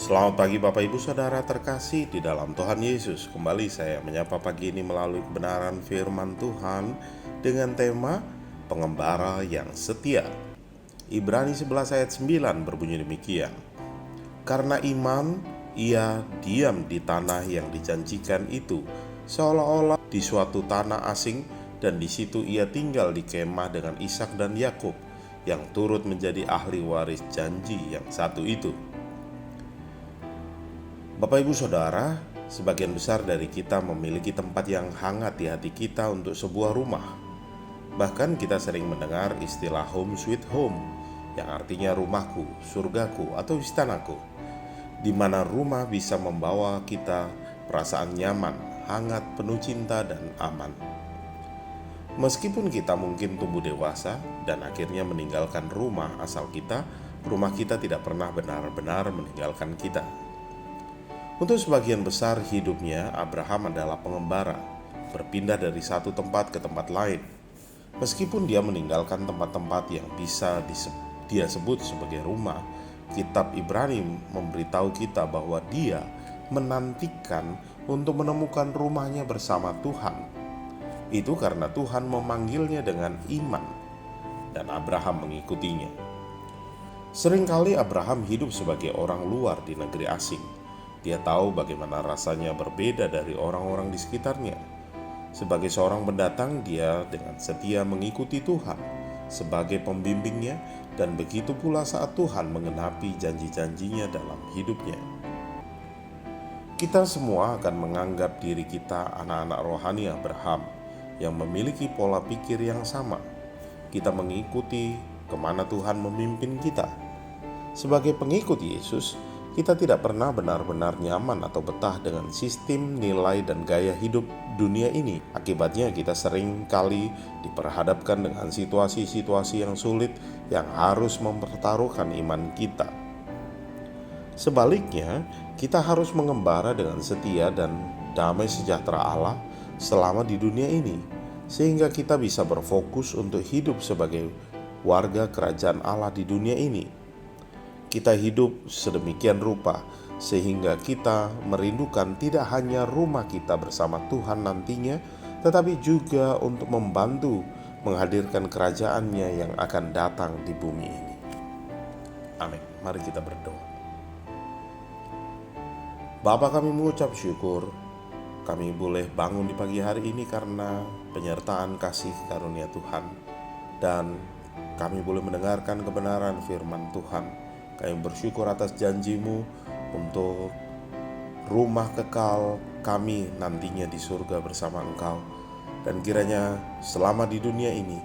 Selamat pagi Bapak Ibu Saudara terkasih di dalam Tuhan Yesus. Kembali saya menyapa pagi ini melalui kebenaran firman Tuhan dengan tema Pengembara yang Setia. Ibrani 11 ayat 9 berbunyi demikian. Karena iman, ia diam di tanah yang dijanjikan itu, seolah-olah di suatu tanah asing, dan di situ ia tinggal di kemah dengan Ishak dan Yakub, yang turut menjadi ahli waris janji yang satu itu. Bapak Ibu Saudara, sebagian besar dari kita memiliki tempat yang hangat di hati kita untuk sebuah rumah. Bahkan kita sering mendengar istilah home sweet home, yang artinya rumahku, surgaku, atau istanaku, di mana rumah bisa membawa kita perasaan nyaman, hangat, penuh cinta, dan aman. Meskipun kita mungkin tumbuh dewasa dan akhirnya meninggalkan rumah asal kita, rumah kita tidak pernah benar-benar meninggalkan kita. Untuk sebagian besar hidupnya, Abraham adalah pengembara, berpindah dari satu tempat ke tempat lain. Meskipun dia meninggalkan tempat-tempat yang bisa dia sebut sebagai rumah, kitab Ibrani memberitahu kita bahwa dia menantikan untuk menemukan rumahnya bersama Tuhan. Itu karena Tuhan memanggilnya dengan iman, dan Abraham mengikutinya. Seringkali Abraham hidup sebagai orang luar di negeri asing. Dia tahu bagaimana rasanya berbeda dari orang-orang di sekitarnya. Sebagai seorang pendatang, dia dengan setia mengikuti Tuhan sebagai pembimbingnya, dan begitu pula saat Tuhan menggenapi janji-janjinya dalam hidupnya. Kita semua akan menganggap diri kita anak-anak rohani Abraham yang memiliki pola pikir yang sama. Kita mengikuti kemana Tuhan memimpin kita. Sebagai pengikut Yesus, kita tidak pernah benar-benar nyaman atau betah dengan sistem, nilai, dan gaya hidup dunia ini. Akibatnya kita sering kali diperhadapkan dengan situasi-situasi yang sulit yang harus mempertaruhkan iman kita. Sebaliknya, kita harus mengembara dengan setia dan damai sejahtera Allah selama di dunia ini, sehingga kita bisa berfokus untuk hidup sebagai warga kerajaan Allah di dunia ini. Kita hidup sedemikian rupa sehingga kita merindukan tidak hanya rumah kita bersama Tuhan nantinya, tetapi juga untuk membantu menghadirkan kerajaannya yang akan datang di bumi ini. Amin. Mari kita berdoa. Bapa, kami mengucap syukur kami boleh bangun di pagi hari ini karena penyertaan kasih karunia Tuhan, dan kami boleh mendengarkan kebenaran firman Tuhan. Kami bersyukur atas janji-Mu untuk rumah kekal kami nantinya di surga bersama Engkau. Dan kiranya selama di dunia ini,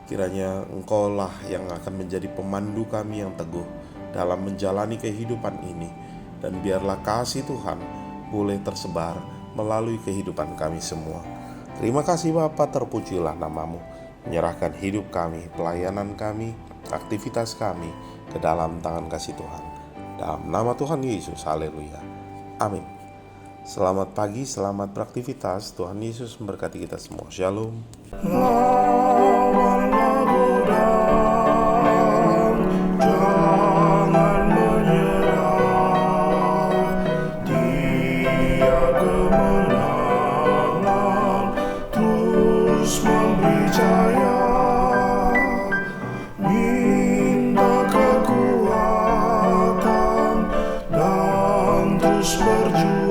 kiranya Engkau-lah yang akan menjadi pemandu kami yang teguh dalam menjalani kehidupan ini. Dan biarlah kasih Tuhan boleh tersebar melalui kehidupan kami semua. Terima kasih Bapa, terpujilah nama-Mu. Menyerahkan hidup kami, pelayanan kami, aktivitas kami ke dalam tangan kasih Tuhan. Dalam nama Tuhan Yesus, haleluya. Amin. Selamat pagi, selamat beraktivitas. Tuhan Yesus memberkati kita semua. Shalom. Jangan menyerah, Dia kemenangan, terus memberi jaya. Kekuatan dan terus berjuang.